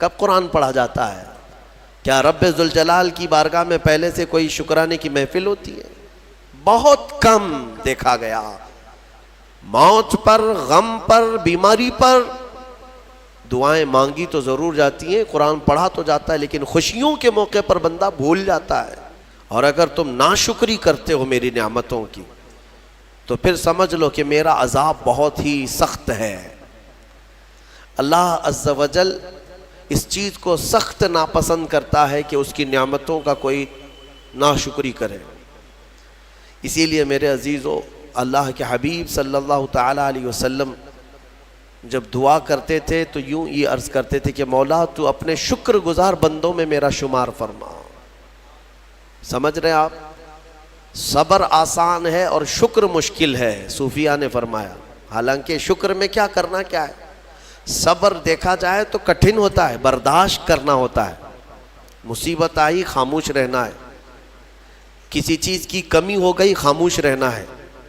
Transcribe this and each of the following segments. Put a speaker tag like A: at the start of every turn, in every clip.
A: کب قرآن پڑھا جاتا ہے؟ کیا رب ذوالجلال کی بارگاہ میں پہلے سے کوئی شکرانے کی محفل ہوتی ہے؟ بہت کم دیکھا گیا۔ موت پر، غم پر، بیماری پر دعائیں مانگی تو ضرور جاتی ہیں، قرآن پڑھا تو جاتا ہے، لیکن خوشیوں کے موقع پر بندہ بھول جاتا ہے۔ اور اگر تم ناشکری کرتے ہو میری نعمتوں کی تو پھر سمجھ لو کہ میرا عذاب بہت ہی سخت ہے۔ اللہ عز و جل اس چیز کو سخت ناپسند کرتا ہے کہ اس کی نعمتوں کا کوئی ناشکری کرے۔ اسی لیے میرے عزیزو، اللہ کے حبیب صلی اللہ تعالیٰ علیہ وسلم جب دعا کرتے تھے تو یوں یہ عرض کرتے تھے کہ مولا تو اپنے شکر گزار بندوں میں میرا شمار فرما۔ سمجھ رہے آپ؟ صبر آسان ہے اور شکر مشکل ہے، صوفیہ نے فرمایا۔ حالانکہ شکر میں کیا کرنا کیا ہے؟ صبر دیکھا جائے تو کٹھن ہوتا ہے، برداشت کرنا ہوتا ہے۔ مصیبت آئی خاموش رہنا ہے، کسی چیز کی کمی ہو گئی خاموش رہنا ہے،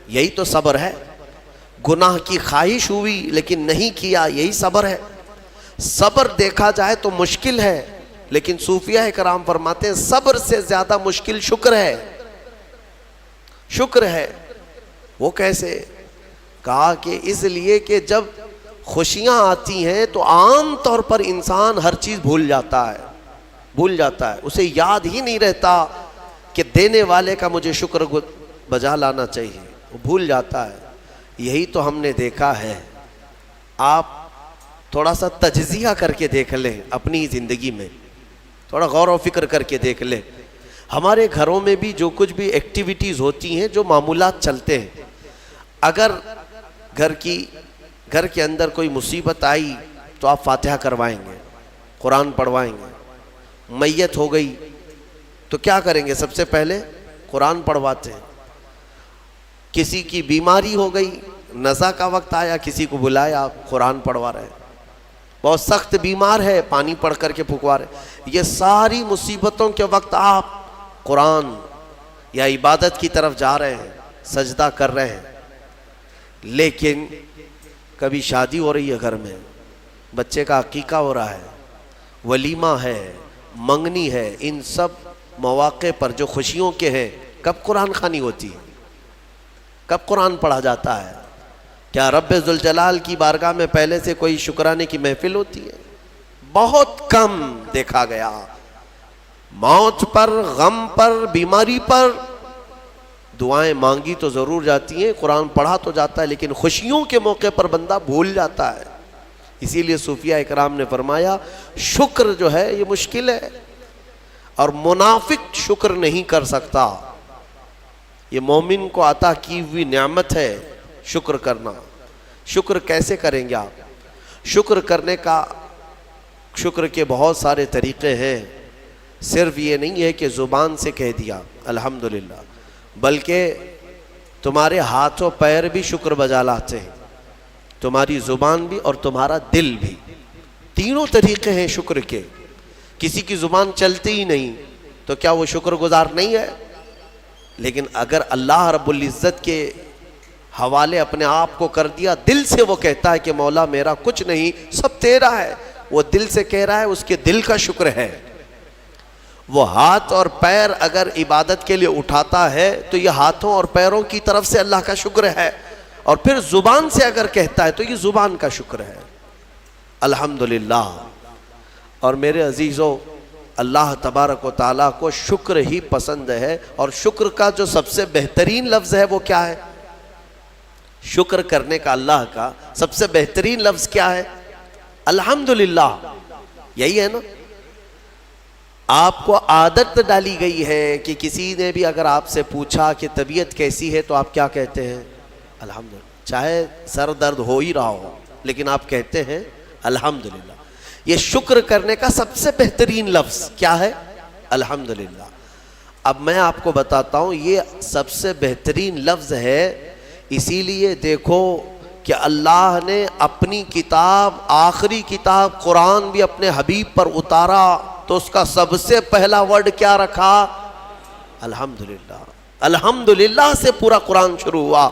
A: یہی تو صبر ہے۔ گناہ کی خواہش ہوئی لیکن نہیں کیا، یہی صبر ہے۔ صبر دیکھا جائے تو مشکل ہے، لیکن صوفیہ کرام فرماتے ہیں صبر سے زیادہ مشکل شکر ہے۔ شکر ہے۔ وہ کیسے؟ کہا کہ اس لیے کہ جب خوشیاں آتی ہیں تو عام طور پر انسان ہر چیز بھول جاتا ہے، اسے یاد ہی نہیں رہتا کہ دینے والے کا مجھے شکر بجا لانا چاہیے، وہ بھول جاتا ہے۔ یہی تو ہم نے دیکھا ہے۔ آپ تھوڑا سا تجزیہ کر کے دیکھ لیں اپنی زندگی میں، تھوڑا غور و فکر کر کے دیکھ لیں۔ ہمارے گھروں میں بھی جو کچھ بھی ایکٹیویٹیز ہوتی ہیں، جو معمولات چلتے ہیں، اگر گھر کے اندر کوئی مصیبت آئی تو آپ فاتحہ کروائیں گے، قرآن پڑھوائیں گے۔ میت ہو گئی تو کیا کریں گے؟ سب سے پہلے قرآن پڑھواتے ہیں۔ کسی کی بیماری ہو گئی، نزا کا وقت آیا، کسی کو بلایا، آپ قرآن پڑھوا رہے ہیں۔ بہت سخت بیمار ہے، پانی پڑھ کر کے پھکوا رہے۔ یہ ساری مصیبتوں کے وقت آپ قرآن یا عبادت کی طرف جا رہے ہیں، سجدہ کر رہے ہیں۔ لیکن کبھی شادی ہو رہی ہے گھر میں، بچے کا عقیقہ ہو رہا ہے، ولیمہ ہے، منگنی ہے، ان سب مواقع پر جو خوشیوں کے ہیں، کب قرآن خوانی ہوتی ہے؟ کب قرآن پڑھا جاتا ہے؟ کیا رب ذوالجلال کی بارگاہ میں پہلے سے کوئی شکرانے کی محفل ہوتی ہے؟ بہت کم دیکھا گیا۔ موت پر، غم پر، بیماری پر دعائیں مانگی تو ضرور جاتی ہیں، قرآن پڑھا تو جاتا ہے، لیکن خوشیوں کے موقع پر بندہ بھول جاتا ہے۔ اسی لیے صوفیہ اکرام نے فرمایا شکر جو ہے یہ مشکل ہے، اور منافق شکر نہیں کر سکتا۔ یہ مومن کو عطا کی ہوئی نعمت ہے شکر کرنا۔ شکر کیسے کریں گے آپ؟ شکر کے بہت سارے طریقے ہیں۔ صرف یہ نہیں ہے کہ زبان سے کہہ دیا الحمدللہ، بلکہ تمہارے ہاتھ و پیر بھی شکر بجا لاتے ہیں، تمہاری زبان بھی اور تمہارا دل بھی۔ تینوں طریقے ہیں شکر کے۔ کسی کی زبان چلتی ہی نہیں تو کیا وہ شکر گزار نہیں ہے؟ لیکن اگر اللہ رب العزت کے حوالے اپنے آپ کو کر دیا، دل سے وہ کہتا ہے کہ مولا میرا کچھ نہیں، سب تیرا ہے، وہ دل سے کہہ رہا ہے، اس کے دل کا شکر ہے۔ وہ ہاتھ اور پیر اگر عبادت کے لیے اٹھاتا ہے تو یہ ہاتھوں اور پیروں کی طرف سے اللہ کا شکر ہے، اور پھر زبان سے اگر کہتا ہے تو یہ زبان کا شکر ہے۔ الحمدللہ۔ اور میرے عزیزو، اللہ تبارک و تعالیٰ کو شکر ہی پسند ہے، اور شکر کا جو سب سے بہترین لفظ ہے وہ کیا ہے؟ شکر کرنے کا اللہ کا سب سے بہترین لفظ کیا ہے؟ الحمدللہ۔ یہی ہے نا؟ آپ کو عادت ڈالی گئی ہے کہ کسی نے بھی اگر آپ سے پوچھا کہ طبیعت کیسی ہے تو آپ کیا کہتے ہیں؟ الحمدللہ۔ چاہے سر درد ہو ہی رہا ہو لیکن آپ کہتے ہیں الحمدللہ۔ یہ شکر کرنے کا سب سے بہترین لفظ کیا ہے؟ الحمدللہ۔ اب میں آپ کو بتاتا ہوں یہ سب سے بہترین لفظ ہے، اسی لیے دیکھو کہ اللہ نے اپنی کتاب، آخری کتاب قرآن بھی اپنے حبیب پر اتارا تو اس کا سب سے پہلا ورڈ کیا رکھا؟ الحمدللہ۔ الحمدللہ سے پورا قرآن شروع ہوا،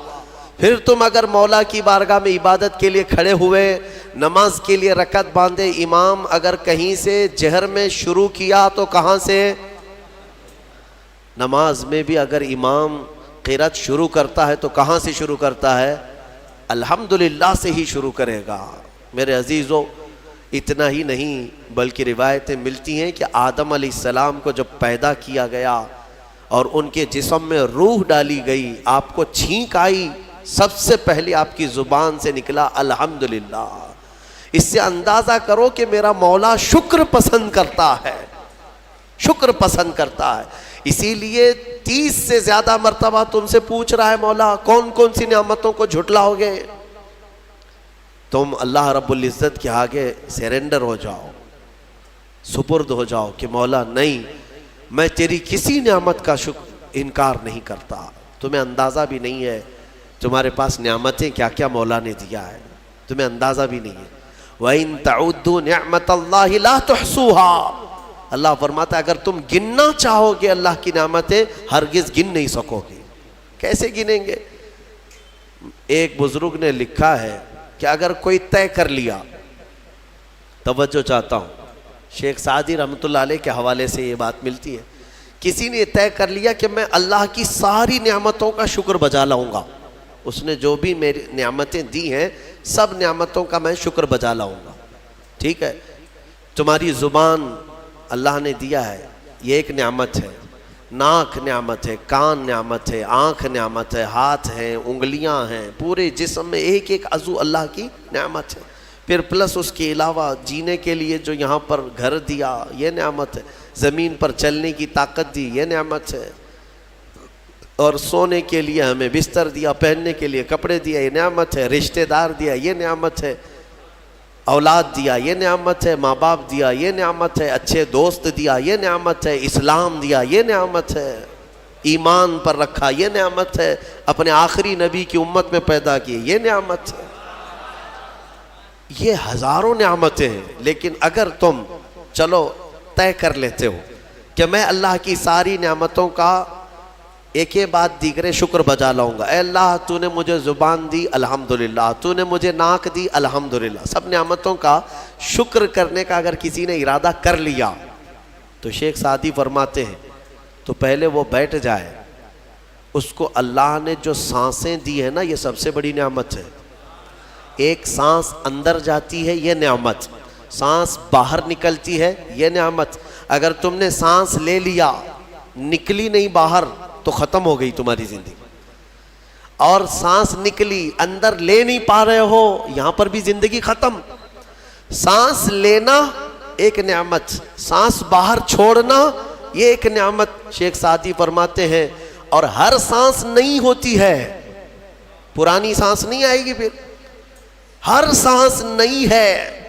A: پھر تم اگر مولا کی بارگاہ میں عبادت کے لیے کھڑے ہوئے، نماز کے لیے رکعت باندھے، امام اگر کہیں سے جہر میں شروع کیا تو کہاں سے؟ نماز میں بھی اگر امام قرات شروع کرتا ہے تو کہاں سے شروع کرتا ہے؟ الحمدللہ سے ہی شروع کرے گا۔ میرے عزیزو، اتنا ہی نہیں بلکہ روایتیں ملتی ہیں کہ آدم علیہ السلام کو جب پیدا کیا گیا اور ان کے جسم میں روح ڈالی گئی، آپ کو چھینک آئی، سب سے پہلے آپ کی زبان سے نکلا الحمدللہ۔ اس سے اندازہ کرو کہ میرا مولا شکر پسند کرتا ہے، شکر پسند کرتا ہے۔ اسی لیے 30 سے زیادہ مرتبہ تم سے پوچھ رہا ہے مولا کون کون سی نعمتوں کو جھٹلاؤ گے؟ تم اللہ رب العزت کے آگے سیرنڈر ہو جاؤ، سپرد ہو جاؤ کہ مولا نہیں، میں تیری کسی نعمت کا انکار نہیں کرتا۔ تمہیں اندازہ بھی نہیں ہے تمہارے پاس نعمتیں کیا کیا مولا نے دیا ہے، تمہیں اندازہ بھی نہیں ہے۔ وَإِن تَعُدُّوا نِعْمَةَ اللَّهِ لَا تُحْصُوهَا، اللہ فرماتا ہے اگر تم گننا چاہو گے اللہ کی نعمتیں ہرگز گن نہیں سکو گے۔ کیسے گنیں گے؟ ایک بزرگ نے لکھا ہے کہ اگر کوئی طے کر لیا، توجہ چاہتا ہوں، شیخ سعدی رحمۃ اللہ علیہ کے حوالے سے یہ بات ملتی ہے، کسی نے طے کر لیا کہ میں اللہ کی ساری نعمتوں کا شکر بجا لاؤں گا، اس نے جو بھی میری نعمتیں دی ہیں سب نعمتوں کا میں شکر بجا لاؤں گا۔ ٹھیک ہے، تمہاری زبان اللہ نے دیا ہے، یہ ایک نعمت ہے، ناک نعمت ہے، کان نعمت ہے، آنکھ نعمت ہے، ہاتھ ہیں، انگلیاں ہیں، پورے جسم میں ایک ایک عضو اللہ کی نعمت ہے۔ پھر پلس اس کے علاوہ جینے کے لیے جو یہاں پر گھر دیا یہ نعمت ہے، زمین پر چلنے کی طاقت دی یہ نعمت ہے، اور سونے کے لیے ہمیں بستر دیا، پہننے کے لیے کپڑے دیا یہ نعمت ہے، رشتہ دار دیا یہ نعمت ہے، اولاد دیا یہ نعمت ہے، ماں باپ دیا یہ نعمت ہے، اچھے دوست دیا یہ نعمت ہے، اسلام دیا یہ نعمت ہے، ایمان پر رکھا یہ نعمت ہے، اپنے آخری نبی کی امت میں پیدا کیے یہ نعمت ہے۔ یہ ہزاروں نعمتیں ہیں، لیکن اگر تم چلو طے کر لیتے ہو کہ میں اللہ کی ساری نعمتوں کا ایک ہی بات دیگرے شکر بجا لاؤں گا، اے اللہ تو نے مجھے زبان دی الحمدللہ، تو نے مجھے ناک دی الحمدللہ، سب نعمتوں کا شکر کرنے کا اگر کسی نے ارادہ کر لیا تو شیخ سعدی فرماتے ہیں تو پہلے وہ بیٹھ جائے، اس کو اللہ نے جو سانسیں دی ہیں نا یہ سب سے بڑی نعمت ہے۔ ایک سانس اندر جاتی ہے یہ نعمت، سانس باہر نکلتی ہے یہ نعمت۔ اگر تم نے سانس لے لیا نکلی نہیں باہر تو ختم ہو گئی تمہاری زندگی، اور سانس نکلی اندر لے نہیں پا رہے ہو یہاں پر بھی زندگی ختم۔ سانس لینا ایک نعمت، سانس باہر چھوڑنا یہ ایک نعمت۔ شیخ سعدی فرماتے ہیں اور ہر سانس نہیں ہوتی ہے، پرانی سانس نہیں آئے گی، پھر ہر سانس نہیں ہے،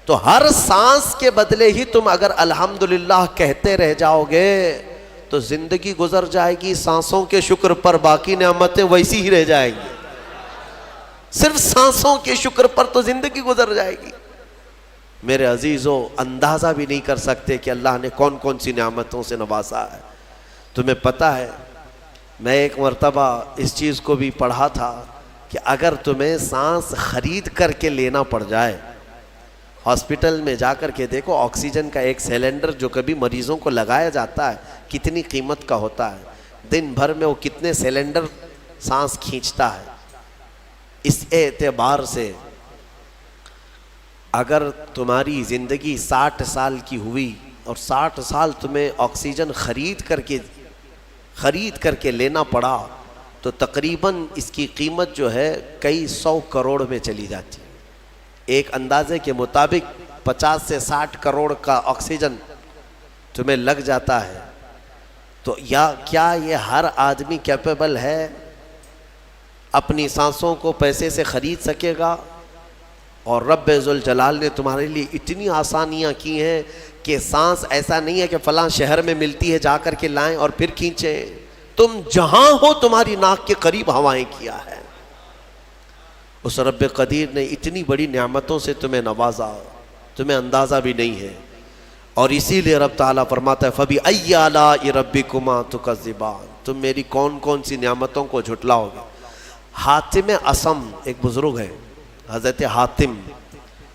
A: تو ہر سانس کے بدلے ہی تم اگر الحمدللہ کہتے رہ جاؤ گے تو زندگی گزر جائے گی سانسوں کے شکر پر، باقی نعمتیں ویسی ہی رہ جائیں گی، صرف سانسوں کے شکر پر تو زندگی گزر جائے گی۔ میرے عزیزو، اندازہ بھی نہیں کر سکتے کہ اللہ نے کون کون سی نعمتوں سے نوازا ہے۔ تمہیں پتہ ہے میں ایک مرتبہ اس چیز کو بھی پڑھا تھا کہ اگر تمہیں سانس خرید کر کے لینا پڑ جائے، ہاسپٹل میں جا کر کے دیکھو آکسیجن کا ایک سلنڈر جو کبھی مریضوں کو لگایا جاتا ہے کتنی قیمت کا ہوتا ہے، دن بھر میں وہ کتنے سلنڈر سانس کھینچتا ہے۔ اس اعتبار سے اگر تمہاری زندگی 60 سال کی ہوئی اور 60 سال تمہیں آکسیجن خرید کر کے لینا پڑا تو تقریباً اس کی قیمت جو ہے کئی 100 کروڑ میں چلی جاتی ہے۔ ایک اندازے کے مطابق 50 سے 60 کروڑ کا آکسیجن تمہیں لگ جاتا ہے، تو کیا یہ ہر آدمی کیپیبل ہے اپنی سانسوں کو پیسے سے خرید سکے گا؟ اور رب ذوالجلال نے تمہارے لیے اتنی آسانیاں کی ہیں کہ سانس ایسا نہیں ہے کہ فلاں شہر میں ملتی ہے جا کر کے لائیں اور پھر کھینچیں، تم جہاں ہو تمہاری ناک کے قریب ہوائیں کیا ہے۔ اس رب قدیر نے اتنی بڑی نعمتوں سے تمہیں نوازا، تمہیں اندازہ بھی نہیں ہے، اور اسی لیے رب تعالیٰ فرماتا ہے فَبِأَيِّ آلَاءِ رَبِّكُمَا تُكَذِّبَانِ، تم میری کون کون سی نعمتوں کو جھٹلاؤ گے؟ حاتم اسم ایک بزرگ ہے، حضرت حاتم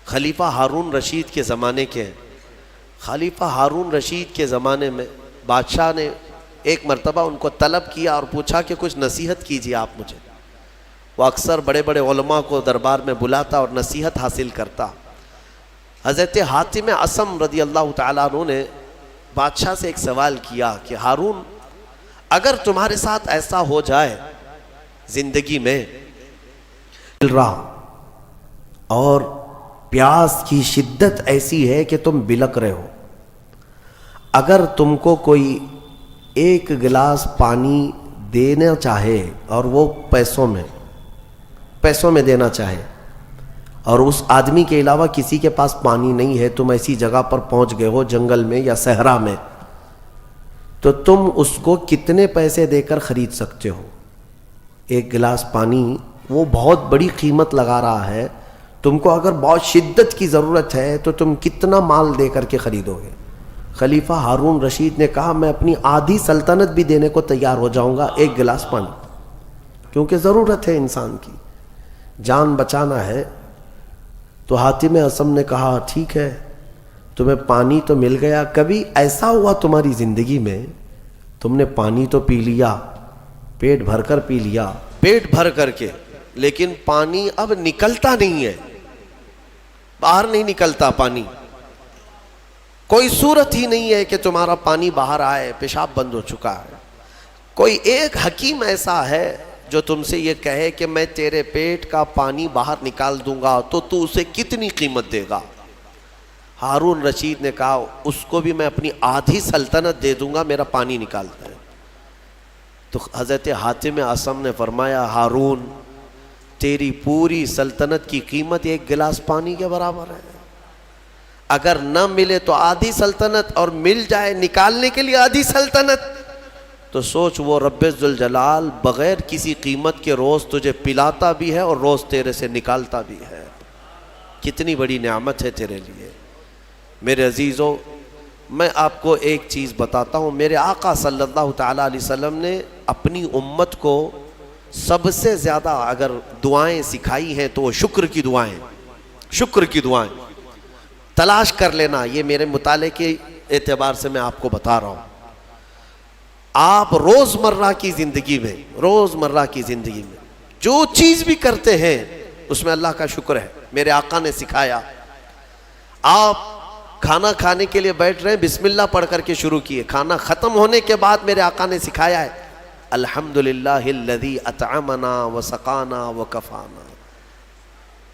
A: خلیفہ ہارون رشید کے زمانے کے ہیں۔ خلیفہ ہارون رشید کے زمانے میں بادشاہ نے ایک مرتبہ ان کو طلب کیا اور پوچھا کہ کچھ نصیحت کیجیے آپ مجھے۔ وہ اکثر بڑے بڑے علماء کو دربار میں بلاتا اور نصیحت حاصل کرتا۔ حضرت حاتم اسم رضی اللہ تعالیٰ عنہ نے بادشاہ سے ایک سوال کیا کہ ہارون، اگر تمہارے ساتھ ایسا ہو جائے زندگی میں مل رہا اور پیاس کی شدت ایسی ہے کہ تم بلک رہے ہو، اگر تم کو کوئی ایک گلاس پانی دینا چاہے اور وہ پیسوں میں دینا چاہے، اور اس آدمی کے علاوہ کسی کے پاس پانی نہیں ہے، تم ایسی جگہ پر پہنچ گئے ہو جنگل میں یا صحرا میں، تو تم اس کو کتنے پیسے دے کر خرید سکتے ہو؟ ایک گلاس پانی وہ بہت بڑی قیمت لگا رہا ہے، تم کو اگر بہت شدت کی ضرورت ہے تو تم کتنا مال دے کر کے خریدو گے؟ خلیفہ ہارون رشید نے کہا میں اپنی آدھی سلطنت بھی دینے کو تیار ہو جاؤں گا ایک گلاس پانی، کیونکہ ضرورت ہے انسان کی، جان بچانا ہے۔ تو حاتم اسم نے کہا ٹھیک ہے، تمہیں پانی تو مل گیا، کبھی ایسا ہوا تمہاری زندگی میں تم نے پانی تو پی لیا، پیٹ بھر کر پی لیا، پیٹ بھر کر کے، لیکن پانی اب نکلتا نہیں ہے، باہر نہیں نکلتا پانی، کوئی صورت ہی نہیں ہے کہ تمہارا پانی باہر آئے، پیشاب بند ہو چکا ہے۔ کوئی ایک حکیم ایسا ہے جو تم سے یہ کہے کہ میں تیرے پیٹ کا پانی باہر نکال دوں گا تو تو اسے کتنی قیمت دے گا؟ ہارون رشید نے کہا اس کو بھی میں اپنی آدھی سلطنت دے دوں گا، میرا پانی نکالتا ہے۔ تو حضرت حاتم اسم نے فرمایا ہارون، تیری پوری سلطنت کی قیمت ایک گلاس پانی کے برابر ہے، اگر نہ ملے تو آدھی سلطنت اور مل جائے نکالنے کے لیے آدھی سلطنت، تو سوچ وہ رب ذوالجلال بغیر کسی قیمت کے روز تجھے پلاتا بھی ہے اور روز تیرے سے نکالتا بھی ہے، کتنی بڑی نعمت ہے تیرے لیے۔ میرے عزیزوں، میں آپ کو ایک چیز بتاتا ہوں، میرے آقا صلی اللہ تعالیٰ علیہ وسلم نے اپنی امت کو سب سے زیادہ اگر دعائیں سکھائی ہیں تو وہ شکر کی دعائیں، شکر کی دعائیں تلاش کر لینا، یہ میرے مطالعے کے اعتبار سے میں آپ کو بتا رہا ہوں۔ آپ روزمرہ کی زندگی میں جو چیز بھی کرتے ہیں اس میں اللہ کا شکر ہے۔ میرے آقا نے سکھایا، آپ کھانا کھانے کے لیے بیٹھ رہے ہیں، بسم اللہ پڑھ کر کے شروع کیے، کھانا ختم ہونے کے بعد میرے آقا نے سکھایا ہے الحمدللہ الذی اطعمنا وسقانا وکفانا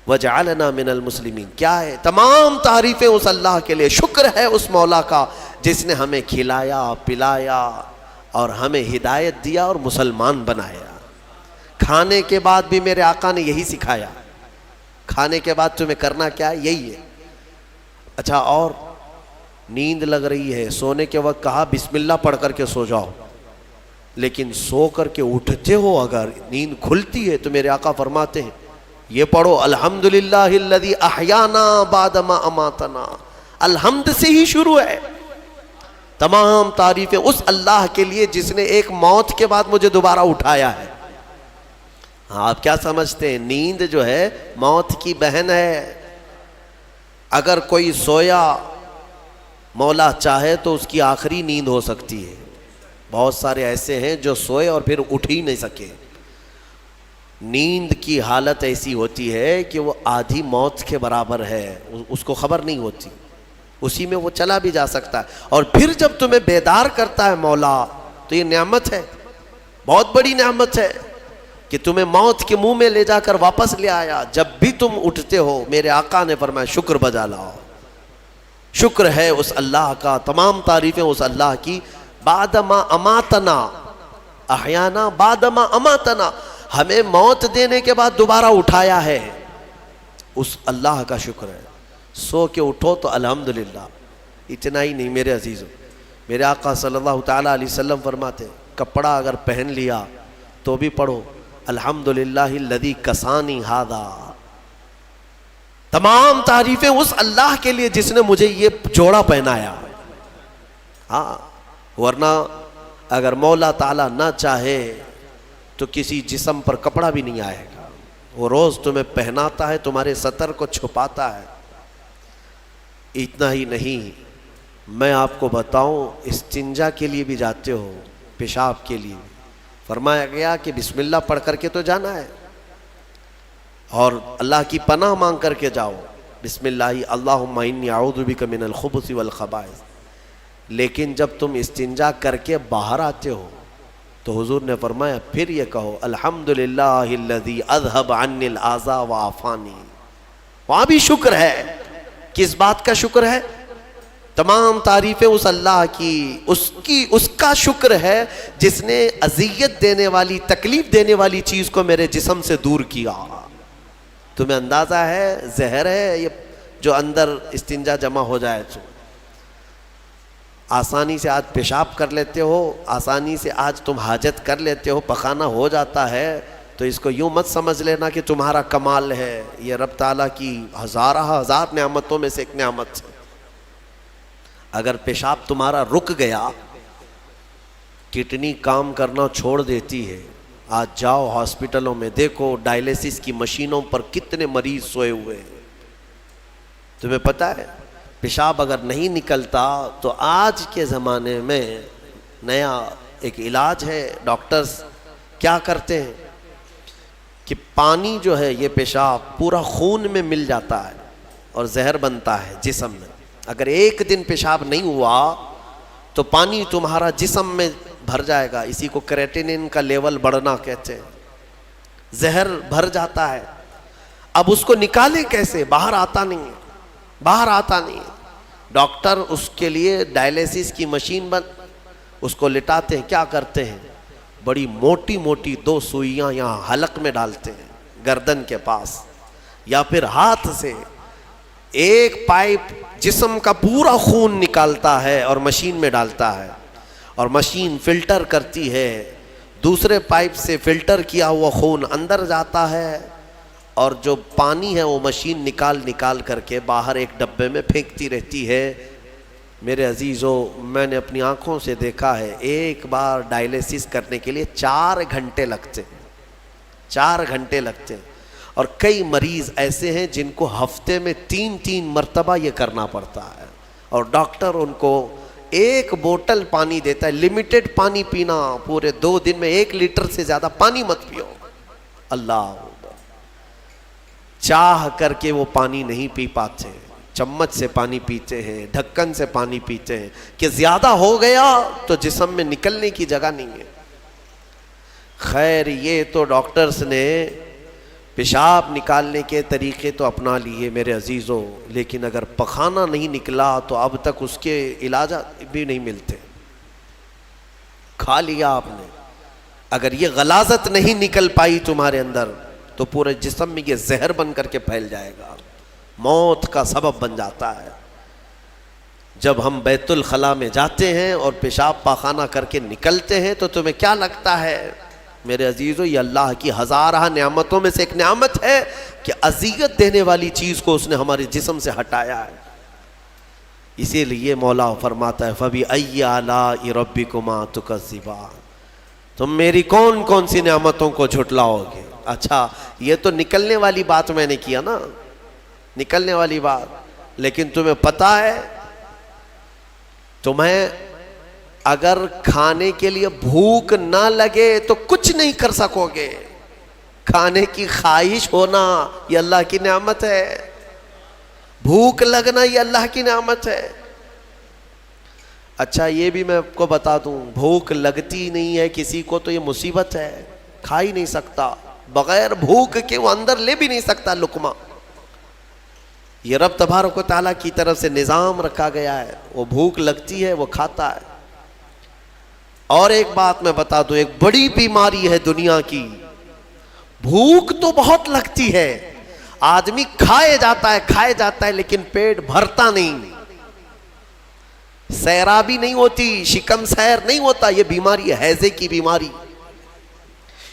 A: وجعلنا من المسلمین۔ کیا ہے؟ تمام تعریفیں اس اللہ کے لیے، شکر ہے اس مولا کا جس نے ہمیں کھلایا پلایا اور ہمیں ہدایت دیا اور مسلمان بنایا۔ کھانے کے بعد بھی میرے آقا نے یہی سکھایا، کھانے کے بعد تمہیں کرنا کیا ہے؟ یہی ہے۔ اچھا، اور نیند لگ رہی ہے، سونے کے وقت کہا بسم اللہ پڑھ کر کے سو جاؤ، لیکن سو کر کے اٹھتے ہو اگر نیند کھلتی ہے تو میرے آقا فرماتے ہیں یہ پڑھو الحمدللہ الذی احیانا بعد ما اماتنا۔ الحمد سے ہی شروع ہے، تمام تعریفیں اس اللہ کے لیے جس نے ایک موت کے بعد مجھے دوبارہ اٹھایا ہے۔ ہاں، آپ کیا سمجھتے ہیں؟ نیند جو ہے موت کی بہن ہے۔ اگر کوئی سویا مولا چاہے تو اس کی آخری نیند ہو سکتی ہے۔ بہت سارے ایسے ہیں جو سوئے اور پھر اٹھ ہی نہیں سکے۔ نیند کی حالت ایسی ہوتی ہے کہ وہ آدھی موت کے برابر ہے، اس کو خبر نہیں ہوتی، اسی میں وہ چلا بھی جا سکتا ہے۔ اور پھر جب تمہیں بیدار کرتا ہے مولا تو یہ نعمت ہے، بہت بڑی نعمت ہے کہ تمہیں موت کے منہ میں لے جا کر واپس لے آیا۔ جب بھی تم اٹھتے ہو میرے آقا نے فرمایا شکر بجا لاؤ، شکر ہے اس اللہ کا، تمام تعریفیں اس اللہ کی۔ بعد ما اماتنا احیانا بعد ما اماتنا، ہمیں موت دینے کے بعد دوبارہ اٹھایا ہے، اس اللہ کا شکر ہے۔ سو کے اٹھو تو الحمدللہ۔ اتنا ہی نہیں میرے عزیزوں، میرے آقا صلی اللہ تعالیٰ علیہ وسلم فرماتے کپڑا اگر پہن لیا تو بھی پڑھو الحمدللہ الذی کسانی ھذا۔ تمام تعریفیں اس اللہ کے لیے جس نے مجھے یہ جوڑا پہنایا۔ ہاں، ورنہ اگر مولا تعالیٰ نہ چاہے تو کسی جسم پر کپڑا بھی نہیں آئے گا. وہ روز تمہیں پہناتا ہے, تمہارے سطر کو چھپاتا ہے. اتنا ہی نہیں, میں آپ کو بتاؤں, استنجا کے لیے بھی جاتے ہو, پیشاب کے لیے فرمایا گیا کہ بسم اللہ پڑھ کر کے تو جانا ہے, اور اللہ کی پناہ مانگ کر کے جاؤ, بسم اللہ اللہم انی اعوذ بک من الخبث والخبائث. لیکن جب تم استنجا کر کے باہر آتے ہو تو حضور نے فرمایا پھر یہ کہو الحمدللہ الذی اذھب عنی الاذى وعافانی. وہاں بھی شکر ہے. کس بات کا شکر ہے؟ تمام تعریفیں اس اللہ کی اس کا شکر ہے جس نے اذیت دینے والی, تکلیف دینے والی چیز کو میرے جسم سے دور کیا. تمہیں اندازہ ہے زہر ہے یہ جو اندر استنجا جمع ہو جائے تو آسانی سے آج پیشاب کر لیتے ہو, آسانی سے آج تم حاجت کر لیتے ہو, پخانہ ہو جاتا ہے, تو اس کو یوں مت سمجھ لینا کہ تمہارا کمال ہے. یہ رب تعالیٰ کی ہزار نعمتوں میں سے ایک نعمت ہے. اگر پیشاب تمہارا رک گیا, کڈنی کام کرنا چھوڑ دیتی ہے, آج جاؤ ہاسپٹلوں میں دیکھو ڈائلیسس کی مشینوں پر کتنے مریض سوئے ہوئے ہیں. تمہیں پتہ ہے پیشاب اگر نہیں نکلتا تو آج کے زمانے میں نیا ایک علاج ہے. ڈاکٹرز کیا کرتے ہیں کہ پانی جو ہے یہ پیشاب پورا خون میں مل جاتا ہے اور زہر بنتا ہے جسم میں. اگر ایک دن پیشاب نہیں ہوا تو پانی تمہارا جسم میں بھر جائے گا. اسی کو کریٹینن کا لیول بڑھنا کہتے ہیں. زہر بھر جاتا ہے. اب اس کو نکالیں کیسے؟ باہر آتا نہیں ہے, باہر آتا نہیں ہے. ڈاکٹر اس کے لیے ڈائلیسس کی مشین اس کو لٹاتے ہیں. کیا کرتے ہیں؟ بڑی موٹی موٹی 2 سوئیاں یہاں حلق میں ڈالتے ہیں گردن کے پاس, یا پھر ہاتھ سے ایک پائپ جسم کا پورا خون نکالتا ہے اور مشین میں ڈالتا ہے, اور مشین فلٹر کرتی ہے. دوسرے پائپ سے فلٹر کیا ہوا خون اندر جاتا ہے, اور جو پانی ہے وہ مشین نکال کر کے باہر ایک ڈبے میں پھینکتی رہتی ہے. میرے عزیزو, میں نے اپنی آنکھوں سے دیکھا ہے ایک بار ڈائلیسس کرنے کے لیے 4 گھنٹے لگتے ہیں, 4 گھنٹے لگتے ہیں. اور کئی مریض ایسے ہیں جن کو ہفتے میں 3 مرتبہ یہ کرنا پڑتا ہے, اور ڈاکٹر ان کو 1 بوتل پانی دیتا ہے. لمیٹڈ پانی پینا, پورے 2 دن میں 1 لیٹر سے زیادہ پانی مت پیو. اللہ چاہ کر کے وہ پانی نہیں پی پاتے, چمچ سے پانی پیتے ہیں, ڈھکن سے پانی پیتے ہیں کہ زیادہ ہو گیا تو جسم میں نکلنے کی جگہ نہیں ہے. خیر یہ تو ڈاکٹرز نے پیشاب نکالنے کے طریقے تو اپنا لیے میرے عزیزوں, لیکن اگر پخانہ نہیں نکلا تو اب تک اس کے علاجات بھی نہیں ملتے. کھا لیا آپ نے, اگر یہ غلاظت نہیں نکل پائی تمہارے اندر تو پورے جسم میں یہ زہر بن کر کے پھیل جائے گا, موت کا سبب بن جاتا ہے. جب ہم بیت الخلاء میں جاتے ہیں اور پیشاب پاخانہ کر کے نکلتے ہیں تو تمہیں کیا لگتا ہے میرے عزیزو؟ یہ اللہ کی ہزارہ نعمتوں میں سے ایک نعمت ہے کہ اذیت دینے والی چیز کو اس نے ہمارے جسم سے ہٹایا ہے. اسی لیے مولا فرماتا ہے فَبِأَيِّ آلَاءِ رَبِّكُمَا تُكَذِّبَانِ, تم میری کون کون سی نعمتوں کو جھٹلاؤ گے. اچھا یہ تو نکلنے والی بات میں نے کیا نا, نکلنے والی بات, لیکن تمہیں پتہ ہے تمہیں اگر کھانے کے لیے بھوک نہ لگے تو کچھ نہیں کر سکو گے. کھانے کی خواہش ہونا یہ اللہ کی نعمت ہے, بھوک لگنا یہ اللہ کی نعمت ہے. اچھا یہ بھی میں آپ کو بتا دوں, بھوک لگتی نہیں ہے کسی کو تو یہ مصیبت ہے, کھا ہی نہیں سکتا, بغیر بھوک کے وہ اندر لے بھی نہیں سکتا لقمہ. یہ رب تبارک و تعالیٰ کی طرف سے نظام رکھا گیا ہے, وہ بھوک لگتی ہے وہ کھاتا ہے. اور ایک بات میں بتا دوں, ایک بڑی بیماری ہے دنیا کی, بھوک تو بہت لگتی ہے, آدمی کھائے جاتا ہے لیکن پیٹ بھرتا نہیں, سیرابی نہیں ہوتی, شکم سیر نہیں ہوتا. یہ بیماری ہے ہیضے کی بیماری.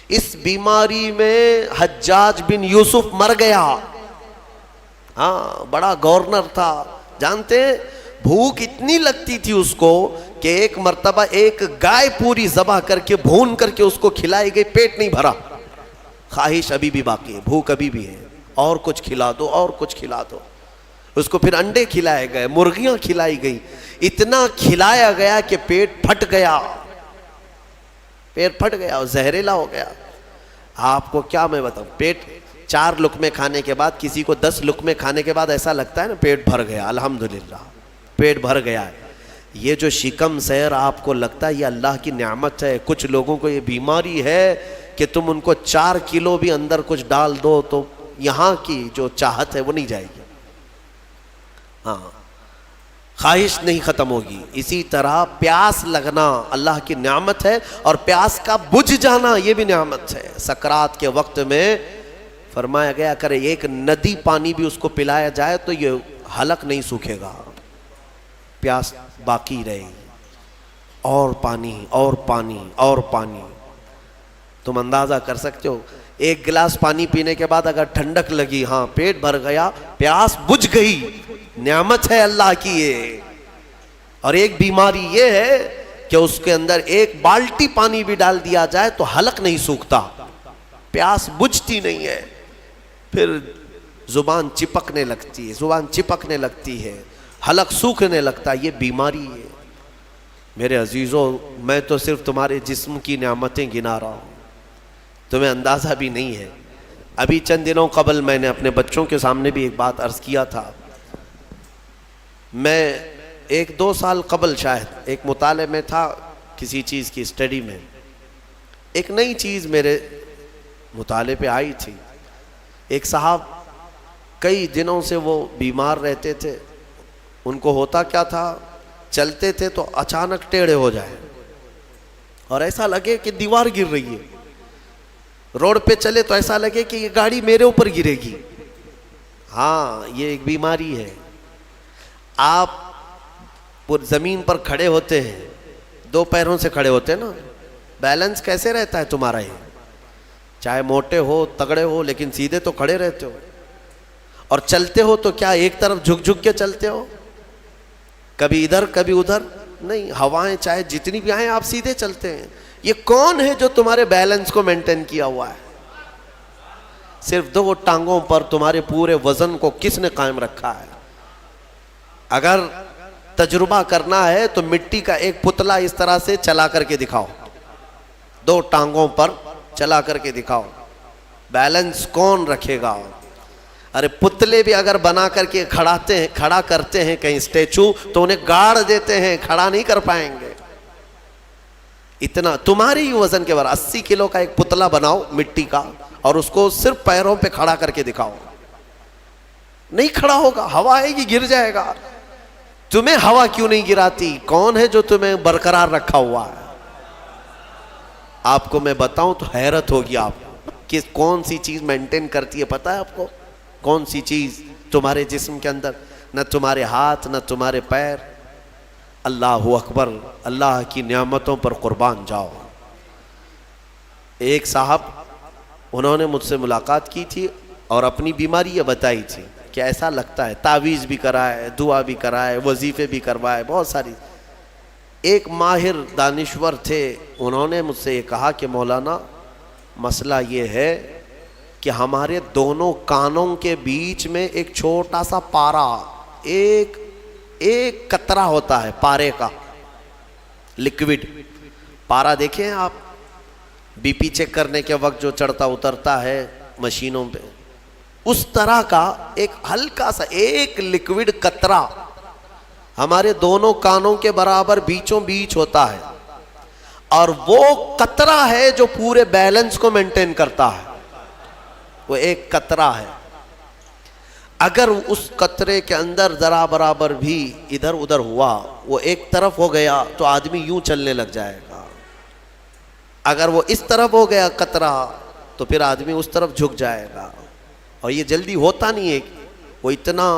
A: اس بیماری میں حجاج بن یوسف مر گیا. ہاں بڑا گورنر تھا, جانتے ہیں بھوک اتنی لگتی تھی اس کو کہ ایک مرتبہ ایک گائے پوری ذبح کر کے بھون کر کے اس کو کھلائی گئی، پیٹ نہیں بھرا، خواہش ابھی بھی باقی ہے، بھوک ابھی بھی ہے، اور کچھ کھلا دو، اور کچھ کھلا دو۔ اس کو پھر انڈے کھلائے گئے، مرغیاں کھلائی گئی، اتنا کھلایا گیا کہ پیٹ پھٹ گیا، پیٹ پھٹ گیا اور زہریلا ہو گیا۔ آپ کو کیا میں بتاؤں، پیٹ 4 لقمے کھانے کے بعد، کسی کو 10 لقمے کھانے کے بعد ایسا لگتا ہے نا پیٹ بھر گیا، الحمدللہ پیٹ بھر گیا ہے۔ یہ جو شکم سیر آپ کو لگتا ہے یہ اللہ کی نعمت ہے۔ کچھ لوگوں کو یہ بیماری ہے کہ تم ان کو 4 کلو بھی اندر کچھ ڈال دو تو یہاں کی جو چاہت ہے وہ نہیں جائے گی، ہاں خواہش نہیں ختم ہوگی۔ اسی طرح پیاس لگنا اللہ کی نعمت ہے، اور پیاس کا بجھ جانا یہ بھی نعمت ہے۔ سکرات کے وقت میں فرمایا گیا اگر ایک ندی پانی بھی اس کو پلایا جائے تو یہ حلق نہیں سوکھے گا، پیاس باقی رہے گی، اور پانی اور پانی اور پانی۔ تم اندازہ کر سکتے ہو ایک گلاس پانی پینے کے بعد اگر ٹھنڈک لگی، ہاں پیٹ بھر گیا، پیاس بجھ گئی، نعمت ہے اللہ کی یہ۔ اور ایک بیماری یہ ہے کہ اس کے اندر ایک بالٹی پانی بھی ڈال دیا جائے تو حلق نہیں سوکھتا، پیاس بجھتی نہیں ہے، پھر زبان چپکنے لگتی ہے، زبان چپکنے لگتی ہے، حلق سوکھنے لگتا ہے، یہ بیماری ہے۔ میرے عزیزوں، میں تو صرف تمہارے جسم کی نعمتیں گنا رہا ہوں، تمہیں اندازہ بھی نہیں ہے۔ ابھی چند دنوں قبل میں نے اپنے بچوں کے سامنے بھی ایک بات عرض کیا تھا۔ میں 1-2 سال قبل شاید ایک مطالعے میں تھا، کسی چیز کی اسٹڈی میں، ایک نئی چیز میرے مطالعے پہ آئی تھی۔ ایک صاحب کئی دنوں سے وہ بیمار رہتے تھے، ان کو ہوتا کیا تھا، چلتے تھے تو اچانک ٹیڑھے ہو جائے اور ایسا لگے کہ دیوار گر رہی ہے، روڈ پہ چلے تو ایسا لگے کہ یہ گاڑی میرے اوپر گرے گی۔ ہاں یہ ایک بیماری ہے۔ آپ زمین پر کھڑے ہوتے ہیں، 2 پیروں سے کھڑے ہوتے ہیں نا، بیلنس کیسے رہتا ہے تمہارا؟ یہ چاہے موٹے ہو تگڑے ہو لیکن سیدھے تو کھڑے رہتے ہو، اور چلتے ہو تو کیا ایک طرف جھک جھک کے چلتے ہو، کبھی ادھر کبھی ادھر نہیں، ہوائیں چاہے جتنی بھی آئیں آپ سیدھے چلتے ہیں۔ یہ کون ہے جو تمہارے بیلنس کو مینٹین کیا ہوا ہے؟ صرف 2 ٹانگوں پر تمہارے پورے وزن کو کس نے قائم رکھا ہے؟ اگر تجربہ کرنا ہے تو مٹی کا ایک پتلا اس طرح سے چلا کر کے دکھاؤ، 2 ٹانگوں پر چلا کر کے دکھاؤ، بیلنس کون رکھے گا؟ ارے پتلے بھی اگر بنا کر کے کھڑا کرتے ہیں کہیں اسٹیچو تو انہیں گاڑ دیتے ہیں، کھڑا نہیں کر پائیں گے۔ اتنا تمہاری ہی وزن کے بعد 80 کلو کا ایک پتلا بناؤ مٹی کا اور اس کو صرف پیروں پہ کھڑا کر کے دکھاؤ، نہیں کھڑا ہوگا، ہوا آئے گی گر جائے گا۔ تمہیں ہوا کیوں نہیں گراتی؟ کون ہے جو تمہیں برقرار رکھا ہوا ہے؟ آپ کو میں بتاؤں تو حیرت ہوگی آپ کہ کون سی چیز مینٹین کرتی ہے، پتہ ہے آپ کو کون سی چیز تمہارے جسم کے اندر؟ نہ تمہارے ہاتھ نہ تمہارے پیر۔ اللہ اکبر، اللہ کی نعمتوں پر قربان جاؤ۔ ایک صاحب انہوں نے مجھ سے ملاقات کی تھی اور اپنی بیماری یہ بتائی تھی کہ ایسا لگتا ہے، تعویذ بھی کرائے، دعا بھی کرائے، وظیفے بھی کروائے، بہت ساری۔ ایک ماہر دانشور تھے، انہوں نے مجھ سے یہ کہا کہ مولانا مسئلہ یہ ہے کہ ہمارے دونوں کانوں کے بیچ میں ایک چھوٹا سا پارا، ایک قطرہ ہوتا ہے پارے کا، لکوڈ پارا دیکھیں آپ، بی پی چیک کرنے کے وقت جو چڑھتا اترتا ہے مشینوں پہ، اس طرح کا ایک ہلکا سا ایک لکوڈ قطرہ ہمارے دونوں کانوں کے برابر بیچوں بیچ ہوتا ہے، اور وہ قطرہ ہے جو پورے بیلنس کو مینٹین کرتا ہے۔ وہ ایک قطرہ ہے، اگر اس قطرے کے اندر ذرا برابر بھی ادھر ادھر ہوا، وہ ایک طرف ہو گیا تو آدمی یوں چلنے لگ جائے گا، اگر وہ اس طرف ہو گیا قطرہ تو پھر آدمی اس طرف جھک جائے گا، اور یہ جلدی ہوتا نہیں ہے۔ وہ اتنا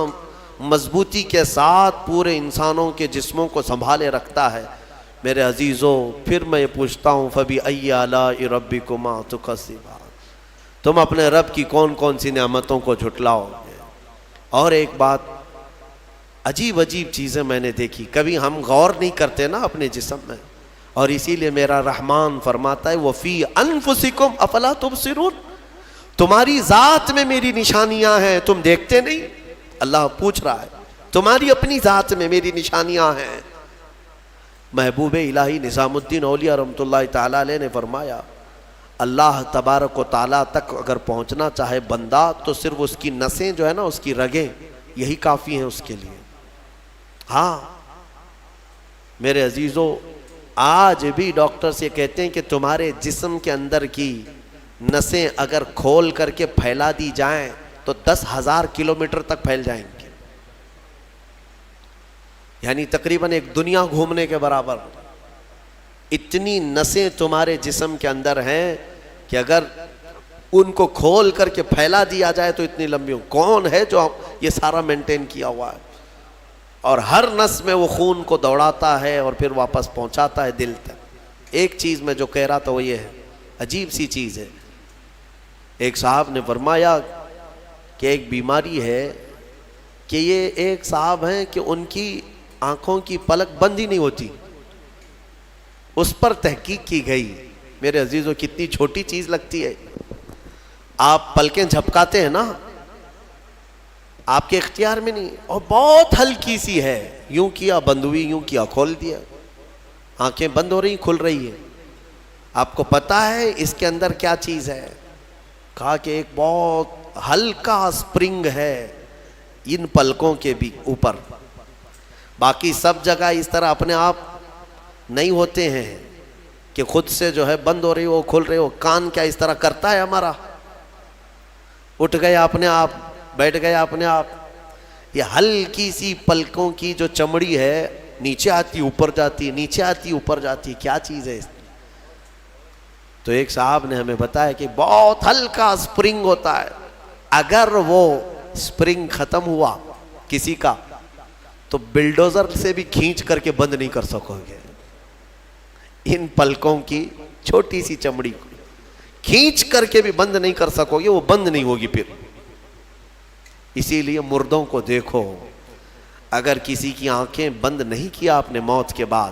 A: مضبوطی کے ساتھ پورے انسانوں کے جسموں کو سنبھالے رکھتا ہے۔ میرے عزیزوں، پھر میں یہ پوچھتا ہوں فَبِأَيِّ آلَاءِ رَبِّكُمَا تُكَذِّبَانِ، تم اپنے رب کی کون کون سی نعمتوں کو جھٹلاؤ گے؟ اور ایک بات عجیب عجیب چیزیں میں نے دیکھی، کبھی ہم غور نہیں کرتے نا اپنے جسم میں، اور اسی لیے میرا رحمان فرماتا ہے وَفِي أَنفُسِكُمْ أَفَلَا تُبْصِرُونَ، تمہاری ذات میں میری نشانیاں ہیں، تم دیکھتے نہیں؟ اللہ پوچھ رہا ہے تمہاری اپنی ذات میں میری نشانیاں ہیں۔ محبوب الہی نظام الدین اولیاء رحمۃ اللہ تعالیٰ علیہ نے فرمایا اللہ تبارک و تعالیٰ تک اگر پہنچنا چاہے بندہ تو صرف اس کی نسیں جو ہے نا، اس کی رگیں، یہی کافی ہیں اس کے لیے۔ ہاں میرے عزیزو، آج بھی ڈاکٹرز یہ کہتے ہیں کہ تمہارے جسم کے اندر کی نسیں اگر کھول کر کے پھیلا دی جائیں تو 10,000 کلومیٹر تک پھیل جائیں گے، یعنی تقریباً ایک دنیا گھومنے کے برابر۔ اتنی نسیں تمہارے جسم کے اندر ہیں کہ اگر ان کو کھول کر کے پھیلا دیا جائے تو اتنی لمبی ہوں۔ کون ہے جو یہ سارا مینٹین کیا ہوا ہے؟ اور ہر نس میں وہ خون کو دوڑاتا ہے اور پھر واپس پہنچاتا ہے دل تک۔ ایک چیز میں جو کہہ رہا تھا وہ یہ ہے، عجیب سی چیز ہے، ایک صاحب نے فرمایا کہ ایک بیماری ہے کہ یہ ایک صاحب ہیں کہ ان کی آنکھوں کی پلک بند ہی نہیں ہوتی، اس پر تحقیق کی گئی۔ میرے عزیزو کتنی چھوٹی چیز لگتی ہے، آپ پلکیں جھپکاتے ہیں نا، آپ کے اختیار میں نہیں، اور بہت ہلکی سی ہے، یوں کیا بند ہوئی، یوں کیا کھول دیا، آنکھیں بند ہو رہی کھل رہی ہے۔ آپ کو پتا ہے اس کے اندر کیا چیز ہے؟ کہا کہ ایک بہت ہلکا سپرنگ ہے ان پلکوں کے بھی اوپر، باقی سب جگہ اس طرح اپنے آپ نہیں ہوتے ہیں کہ خود سے جو ہے بند ہو رہی ہو کھل رہی ہو۔ کان کیا اس طرح کرتا ہے ہمارا؟ اٹھ گیا اپنے آپ، بیٹھ گیا اپنے آپ۔ یہ ہلکی سی پلکوں کی جو چمڑی ہے نیچے آتی اوپر جاتی، نیچے آتی اوپر جاتی، کیا چیز ہے اس؟ تو ایک صاحب نے ہمیں بتایا کہ بہت ہلکا سپرنگ ہوتا ہے، اگر وہ سپرنگ ختم ہوا کسی کا تو بلڈوزر سے بھی کھینچ کر کے بند نہیں کر سکو گے۔ ان پلکوں کی چھوٹی سی چمڑی کو کھینچ کر کے بھی بند نہیں کر سکو گے، وہ بند نہیں ہوگی پھر۔ اسی لیے مردوں کو دیکھو، اگر کسی کی آنکھیں بند نہیں کیا آپ نے موت کے بعد،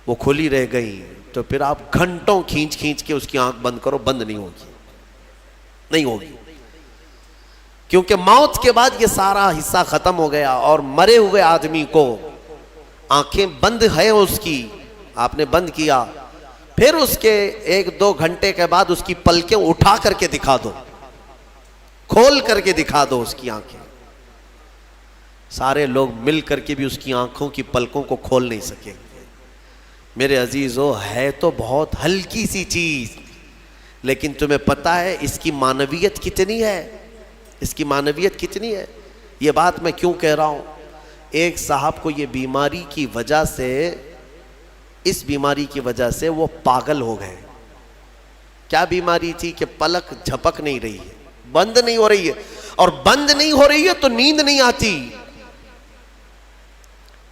A: وہ کھلی رہ گئی، تو پھر آپ گھنٹوں کھینچ کھینچ کے اس کی آنکھ بند کرو، بند نہیں ہوگی، نہیں ہوگی، کیونکہ موت کے بعد یہ سارا حصہ ختم ہو گیا۔ اور مرے ہوئے آدمی کو آنکھیں بند ہے اس کی، آپ نے بند کیا، پھر اس کے 1-2 گھنٹے کے بعد اس کی پلکیں اٹھا کر کے دکھا دو، کھول کر کے دکھا دو اس کی آنکھیں، سارے لوگ مل کر کے بھی اس کی آنکھوں کی پلکوں کو کھول نہیں سکیں گے۔ میرے عزیزو، ہے تو بہت ہلکی سی چیز، لیکن تمہیں پتا ہے اس کی معنویت کتنی ہے؟ اس کی معنویت کتنی ہے؟ یہ بات میں کیوں کہہ رہا ہوں؟ ایک صاحب کو یہ بیماری کی وجہ سے، اس بیماری کی وجہ سے وہ پاگل ہو گئے۔ کیا بیماری تھی؟ کہ پلک جھپک نہیں رہی ہے، بند نہیں ہو رہی ہے، اور بند نہیں ہو رہی ہے تو نیند نہیں آتی۔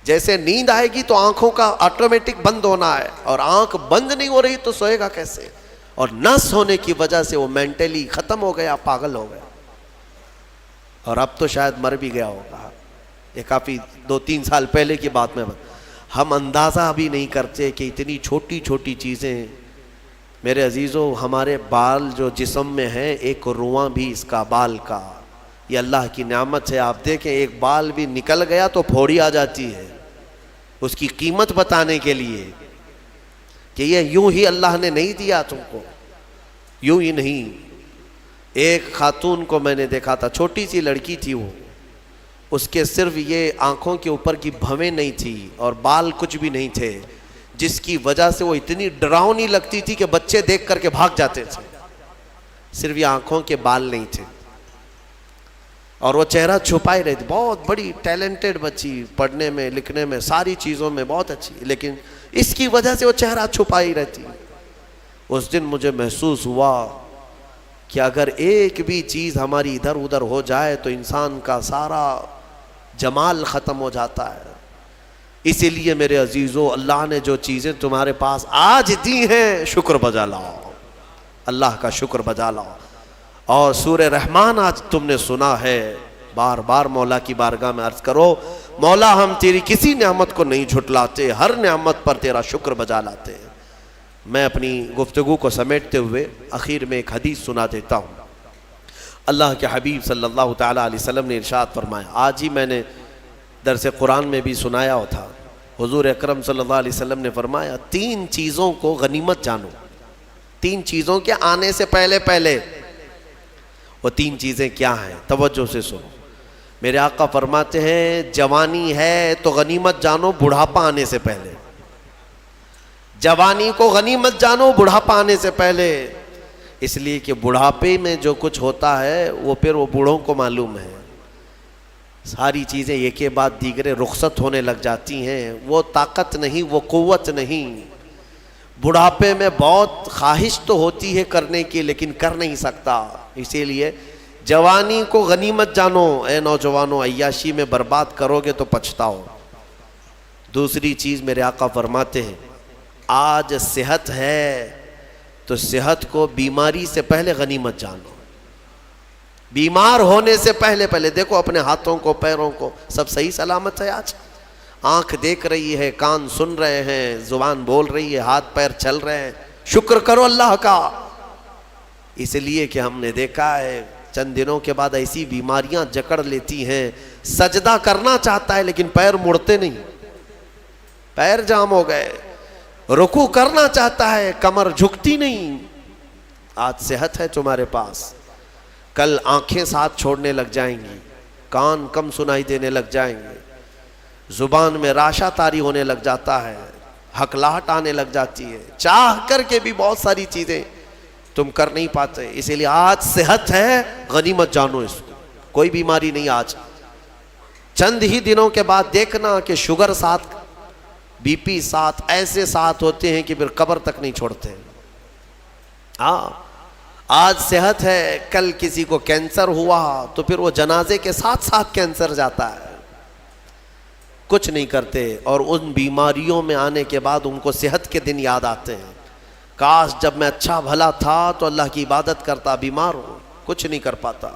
A: جیسے نیند آئے گی تو آنکھوں کا آٹومیٹک بند ہونا ہے، اور آنکھ بند نہیں ہو رہی تو سوئے گا کیسے؟ اور نس ہونے کی وجہ سے وہ مینٹلی ختم ہو گیا، پاگل ہو گیا، اور اب تو شاید مر بھی گیا ہوگا۔ یہ کافی 2-3 سال پہلے کی بات میں ہم اندازہ بھی نہیں کرتے کہ اتنی چھوٹی چھوٹی چیزیں۔ میرے عزیزو، ہمارے بال جو جسم میں ہیں، ایک رواں بھی اس کا بال کا، یہ اللہ کی نعمت ہے۔ آپ دیکھیں ایک بال بھی نکل گیا تو پھوڑی آ جاتی ہے، اس کی قیمت بتانے کے لیے کہ یہ یوں ہی اللہ نے نہیں دیا تم کو، یوں ہی نہیں۔ ایک خاتون کو میں نے دیکھا تھا، چھوٹی سی لڑکی تھی، وہ اس کے صرف یہ آنکھوں کے اوپر کی بھویں نہیں تھی اور بال کچھ بھی نہیں تھے، جس کی وجہ سے وہ اتنی ڈراؤنی لگتی تھی کہ بچے دیکھ کر کے بھاگ جاتے تھے۔ صرف یہ آنکھوں کے بال نہیں تھے، اور وہ چہرہ چھپائے رہتی۔ بہت بڑی ٹیلنٹڈ بچی، پڑھنے میں لکھنے میں ساری چیزوں میں بہت اچھی، لیکن اس کی وجہ سے وہ چہرہ چھپائی رہتی۔ اس دن مجھے محسوس ہوا کہ اگر ایک بھی چیز ہماری ادھر ادھر ہو جائے تو انسان کا سارا جمال ختم ہو جاتا ہے۔ اسی لیے میرے عزیزو، اللہ نے جو چیزیں تمہارے پاس آج دی ہیں، شکر بجا لاؤ، اللہ کا شکر بجا لاؤ۔ اور سورہ رحمان آج تم نے سنا ہے، بار بار مولا کی بارگاہ میں عرض کرو، مولا ہم تیری کسی نعمت کو نہیں جھٹلاتے، ہر نعمت پر تیرا شکر بجا لاتے ہیں۔ میں اپنی گفتگو کو سمیٹتے ہوئے آخر میں ایک حدیث سنا دیتا ہوں۔ اللہ کے حبیب صلی اللہ تعالیٰ علیہ وسلم نے ارشاد فرمایا، آج ہی میں نے درس قرآن میں بھی سنایا تھا، حضور اکرم صلی اللہ علیہ وسلم نے فرمایا، 3 چیزوں کو غنیمت جانو، 3 چیزوں کے آنے سے پہلے پہلے۔ وہ 3 چیزیں کیا ہیں؟ توجہ سے سنو۔ میرے آقا فرماتے ہیں، جوانی ہے تو غنیمت جانو بڑھاپا آنے سے پہلے۔ جوانی کو غنیمت جانو بڑھاپا آنے سے پہلے، اس لیے کہ بڑھاپے میں جو کچھ ہوتا ہے وہ پھر وہ بوڑھوں کو معلوم ہے۔ ساری چیزیں ایک کے بعد دیگرے رخصت ہونے لگ جاتی ہیں، وہ طاقت نہیں، وہ قوت نہیں۔ بڑھاپے میں بہت خواہش تو ہوتی ہے کرنے کی، لیکن کر نہیں سکتا۔ اسی لیے جوانی کو غنیمت جانو۔ اے نوجوانوں، عیاشی میں برباد کرو گے تو پچھتاؤ۔ دوسری چیز میرے آقا فرماتے ہیں، آج صحت ہے تو صحت کو بیماری سے پہلے غنیمت جانو۔ بیمار ہونے سے پہلے دیکھو اپنے ہاتھوں کو، پیروں کو، سب صحیح سلامت ہے آج؟ آنکھ دیکھ رہی ہے، کان سن رہے ہیں، زبان بول رہی ہے، ہاتھ پیر چل رہے ہیں، شکر کرو اللہ کا۔ اس لیے کہ ہم نے دیکھا ہے چند دنوں کے بعد ایسی بیماریاں جکڑ لیتی ہیں، سجدہ کرنا چاہتا ہے لیکن پیر مڑتے نہیں، پیر جام ہو گئے۔ رکوع کرنا چاہتا ہے، کمر جھکتی نہیں۔ آج صحت ہے تمہارے پاس، کل آنکھیں ساتھ چھوڑنے لگ جائیں گی، کان کم سنائی دینے لگ جائیں گے، زبان میں راشا طاری ہونے لگ جاتا ہے، ہکلاہٹ آنے لگ جاتی ہے، چاہ کر کے بھی بہت ساری چیزیں تم کر نہیں پاتے۔ اسی لیے آج صحت ہے، غنیمت جانو اس کو، کوئی بیماری نہیں آج۔ چند ہی دنوں کے بعد دیکھنا کہ شوگر ساتھ، بی پی ساتھ، ایسے ساتھ ہوتے ہیں کہ پھر قبر تک نہیں چھوڑتے۔ ہاں آج صحت ہے، کل کسی کو کینسر ہوا تو پھر وہ جنازے کے ساتھ ساتھ کینسر جاتا ہے، کچھ نہیں کرتے۔ اور ان بیماریوں میں آنے کے بعد ان کو صحت کے دن یاد آتے ہیں، کاش جب میں اچھا بھلا تھا تو اللہ کی عبادت کرتا، بیمار ہوں کچھ نہیں کر پاتا۔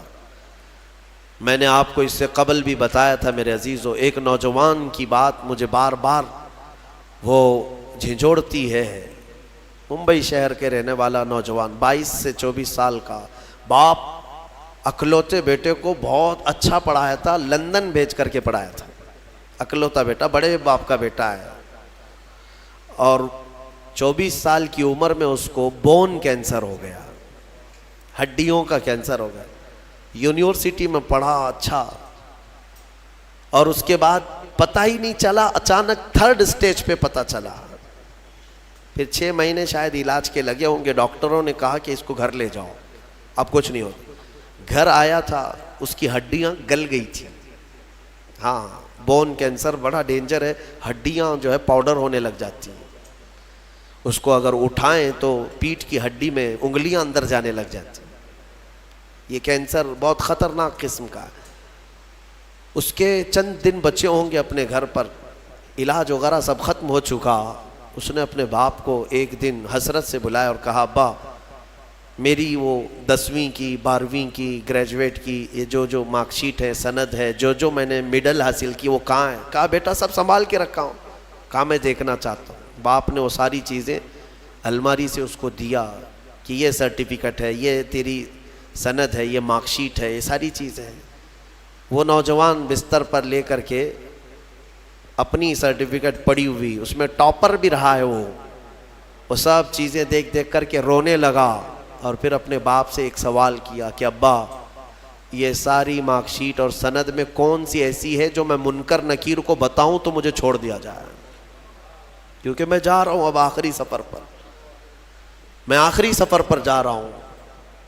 A: میں نے آپ کو اس سے قبل بھی بتایا تھا میرے عزیزو، ایک نوجوان کی بات مجھے بار بار وہ جھنجھوڑتی ہے۔ ممبئی شہر کے رہنے والا نوجوان، 22 سے 24 سال کا، باپ اکلوتے بیٹے کو بہت اچھا پڑھایا تھا، لندن بھیج کر کے پڑھایا تھا۔ اکلوتا بیٹا، بڑے باپ کا بیٹا ہے، اور 24 سال کی عمر میں اس کو بون کینسر ہو گیا، ہڈیوں کا کینسر ہو گیا۔ یونیورسٹی میں پڑھا اچھا، اور اس کے بعد پتہ ہی نہیں چلا، اچانک 3rd سٹیج پہ پتہ چلا۔ پھر 6 مہینے شاید علاج کے لگے ہوں گے، ڈاکٹروں نے کہا کہ اس کو گھر لے جاؤ، اب کچھ نہیں ہوتا۔ گھر آیا تھا، اس کی ہڈیاں گل گئی تھی۔ ہاں، بون کینسر بڑا ڈینجر ہے، ہڈیاں جو ہے پاؤڈر ہونے لگ جاتی ہیں، اس کو اگر اٹھائیں تو پیٹھ کی ہڈی میں انگلیاں اندر جانے لگ جاتی ہیں۔ یہ کینسر بہت خطرناک قسم کا ہے۔ اس کے چند دن بچے ہوں گے اپنے گھر پر، علاج وغیرہ سب ختم ہو چکا۔ اس نے اپنے باپ کو ایک دن حسرت سے بلایا اور کہا، ابا میری وہ 10ویں کی، 12ویں کی، گریجویٹ کی یہ جو مارک شیٹ ہے، سند ہے، جو میں نے میڈل حاصل کی وہ کہاں ہے؟ کہا بیٹا سب سنبھال کے رکھا ہوں۔ کہا میں دیکھنا چاہتا ہوں۔ باپ نے وہ ساری چیزیں الماری سے اس کو دیا کہ یہ سرٹیفکیٹ ہے، یہ تیری سند ہے، یہ مارک شیٹ ہے، یہ ساری چیزیں ہیں۔ وہ نوجوان بستر پر لے کر کے اپنی سرٹیفکیٹ پڑی ہوئی، اس میں ٹاپر بھی رہا ہے، وہ سب چیزیں دیکھ دیکھ کر کے رونے لگا، اور پھر اپنے باپ سے ایک سوال کیا کہ ابا یہ ساری مارک شیٹ اور سند میں کون سی ایسی ہے جو میں منکر نکیر کو بتاؤں تو مجھے چھوڑ دیا جائے، کیونکہ میں جا رہا ہوں اب آخری سفر پر، میں آخری سفر پر جا رہا ہوں،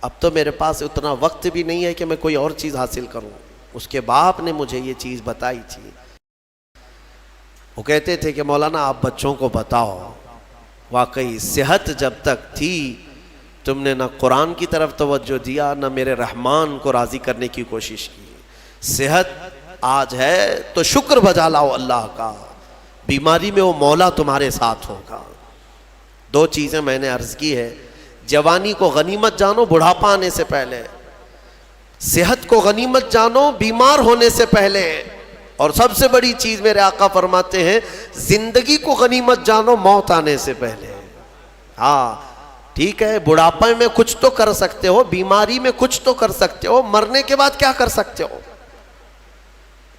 A: اب تو میرے پاس اتنا وقت بھی نہیں ہے کہ میں کوئی اور چیز حاصل کروں۔ اس کے باپ نے مجھے یہ چیز بتائی تھی۔ وہ کہتے تھے کہ مولانا آپ بچوں کو بتاؤ، واقعی صحت جب تک تھی تم نے نہ قرآن کی طرف توجہ دیا، نہ میرے رحمان کو راضی کرنے کی کوشش کی۔ صحت آج ہے تو شکر بجا لاؤ اللہ کا، بیماری میں وہ مولا تمہارے ساتھ ہوگا۔ 2 چیزیں میں نے عرض کی ہے، جوانی کو غنیمت جانو بڑھاپا آنے سے پہلے، صحت کو غنیمت جانو بیمار ہونے سے پہلے، اور سب سے بڑی چیز میرے آقا فرماتے ہیں زندگی کو غنیمت جانو موت آنے سے پہلے۔ ہاں ٹھیک ہے، بڑھاپے میں کچھ تو کر سکتے ہو، بیماری میں کچھ تو کر سکتے ہو، مرنے کے بعد کیا کر سکتے ہو؟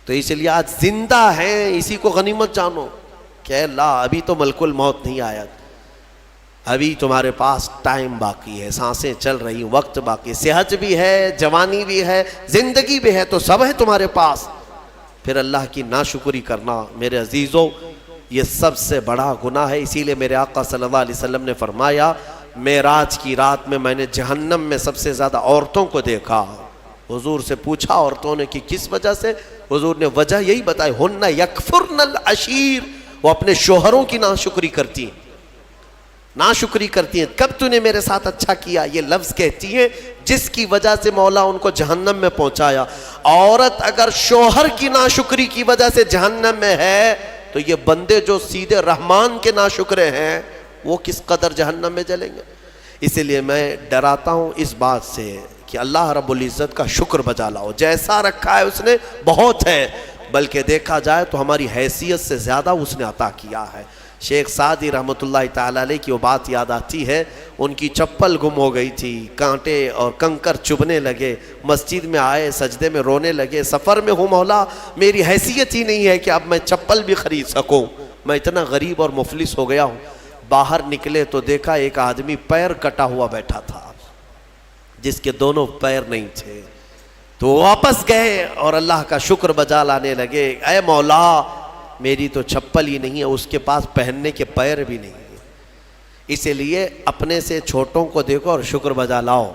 A: تو اس لیے آج زندہ ہیں، اسی کو غنیمت جانو کہ اللہ ابھی تو ملک الموت نہیں آیا، ابھی تمہارے پاس ٹائم باقی ہے، سانسیں چل رہی، وقت باقی، صحت بھی ہے، جوانی بھی ہے، زندگی بھی ہے، تو سب ہے تمہارے پاس۔ پھر اللہ کی ناشکری کرنا میرے عزیزوں یہ سب سے بڑا گناہ ہے۔ اسی لیے میرے آقا صلی اللہ علیہ وسلم نے فرمایا معراج کی رات میں نے جہنم میں سب سے زیادہ عورتوں کو دیکھا۔ حضور سے پوچھا عورتوں نے کہ کس وجہ سے؟ حضور نے وجہ یہی بتائی، ہن یکفرن العشیر، وہ اپنے شوہروں کی ناشکری کرتی ہیں، ناشکری کرتی ہیں۔ کب تو نے میرے ساتھ اچھا کیا، یہ لفظ کہتی ہیں جس کی وجہ سے مولا ان کو جہنم میں پہنچایا۔ عورت اگر شوہر کی ناشکری کی وجہ سے جہنم میں ہے تو یہ بندے جو سیدھے رحمان کے ناشکرے ہیں وہ کس قدر جہنم میں جلیں گے۔ اسی لیے میں ڈراتا ہوں اس بات سے کہ اللہ رب العزت کا شکر بجا لاؤ، جیسا رکھا ہے اس نے بہت ہے، بلکہ دیکھا جائے تو ہماری حیثیت سے زیادہ اس نے عطا کیا ہے۔ شیخ سعدی رحمۃ اللہ تعالیٰ علیہ کی وہ بات یاد آتی ہے، ان کی چپل گم ہو گئی تھی، کانٹے اور کنکر چبھنے لگے، مسجد میں آئے سجدے میں رونے لگے، سفر میں ہوں مولا میری حیثیت ہی نہیں ہے کہ اب میں چپل بھی خرید سکوں، میں اتنا غریب اور مفلس ہو گیا ہوں۔ باہر نکلے تو دیکھا ایک آدمی پیر کٹا ہوا بیٹھا تھا جس کے دونوں پیر نہیں تھے، تو واپس گئے اور اللہ کا شکر بجا لانے لگے، اے مولا میری تو چپل ہی نہیں ہے، اس کے پاس پہننے کے پیر بھی نہیں ہے۔ اسی لیے اپنے سے چھوٹوں کو دیکھو اور شکر بجا لاؤ۔